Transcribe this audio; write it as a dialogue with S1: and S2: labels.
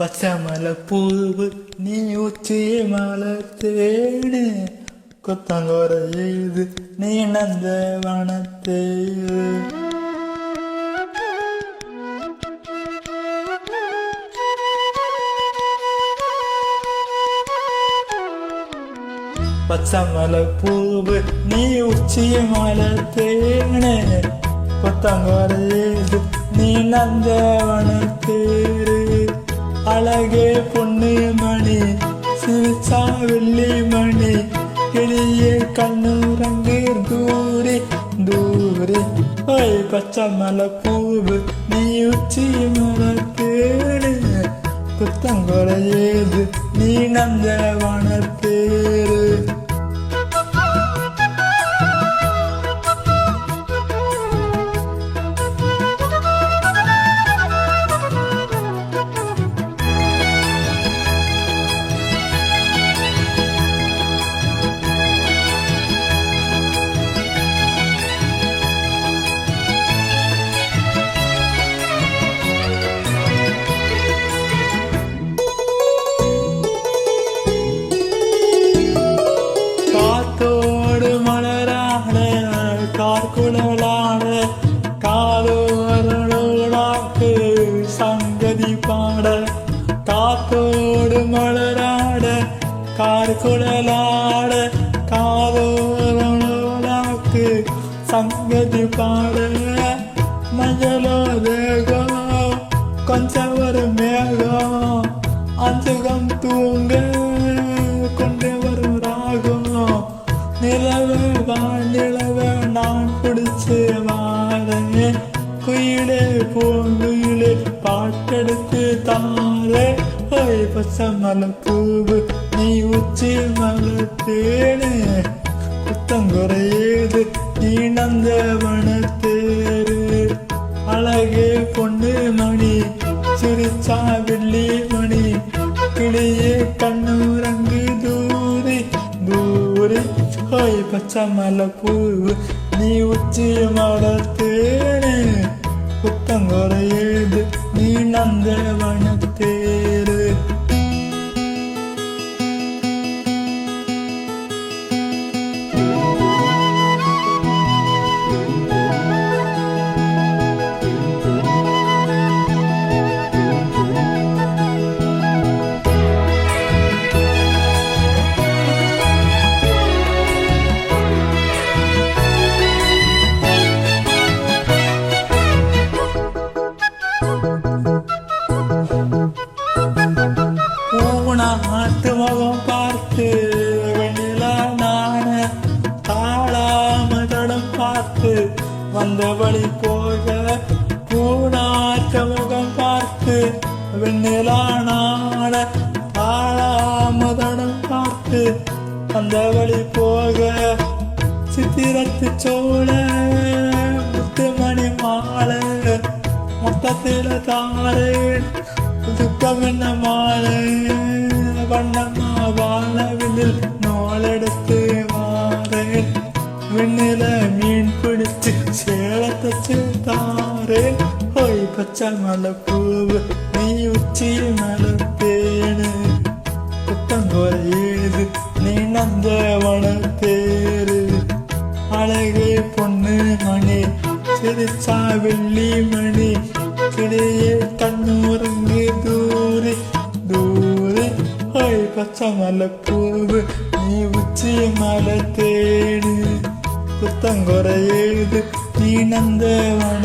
S1: പച്ചമലപ്പൂവ് നീ ഉച്ചിയെ മലത്തേണ് കൊത്തങ്കൊറയത് നീ നന്ദവനത്തേ പച്ചമലപ്പൂവ് നീ ഉച്ചിയെ മലത്തേണ് கொத்தங்கரையேது நீ நந்தவனத்தேரு அழகே பொண்ணு மணி சிரிச்சா வெள்ளி மணி கிளியே கண்ணுரங்கு தூரி தூரி ஓய் பச்சை மலை பூவு நீ உச்சி மலத்தேரு கொத்தங்கரையேது நீ நந்தவனத்தேரு கார்குழலான காலோரளாக்கு சங்கதி பாட காத்தோடு மலராட கார்குழலாட காலோரளாக்கு சங்கதி பாட மஞ்சளோ தேகம் கொஞ்சம் ஒரு மேகம் அஞ்சுகம் தூங்க கொண்டு வரும் ராகம் நிலவு வானிலவு நான் பிடிச்சு வாழே குயிலே பூங்குயிலே பாட்டெடுத்து தாரே ஓய் பச்சை மலைப்பூவு நீ உச்சி மலத்தேனே குத்தங்குறையேது நீ நந்தவனத்தேரு அழகே பொண்ணு மணி சிரிச்சா வெள்ளி மணி கிளியே கண்ணுரங்கு தூரி தூரி ஓய் பச்சை மலைப்பூவு நீ உச்சி மலத்தேனே குத்தங்குறையேது நீ நந்தவனத்தேரு நாட்டு முகம் பார்த்து வெண்ணிலா நான தாழாமதடம் பார்த்து வந்த வழி போக பூநாட்டு முகம் பார்த்து வெண்ணிலா நான தாழாமதடம் பார்த்து வந்த வழி போக சித்திரத்து சோழ முத்துமணி மாலை மொத்தத்தில தாரே துக்கம் என்ன மாலை வண்ணம்மா வாழவில்லில் நோலெடுத்து மாறேன் வெண்ணில மீன் பிடிச்சு சேலத்தை சேர்த்தாரேன் ஓய் பச்சை மலைப்பூவு நீ உச்சி மலத்தேனு குத்தங்குறையேது நீ நந்தவனத்தேரு அழகே பொண்ணு மணி சிரிச்சா வெள்ளி மணி கிளியே கண்ணுரங்கு தூரி தூரி ஓய் பச்சை மலைப்பூவு நீ உச்சி மலத்தேடு குத்தங்குறையேது நீ நந்தவன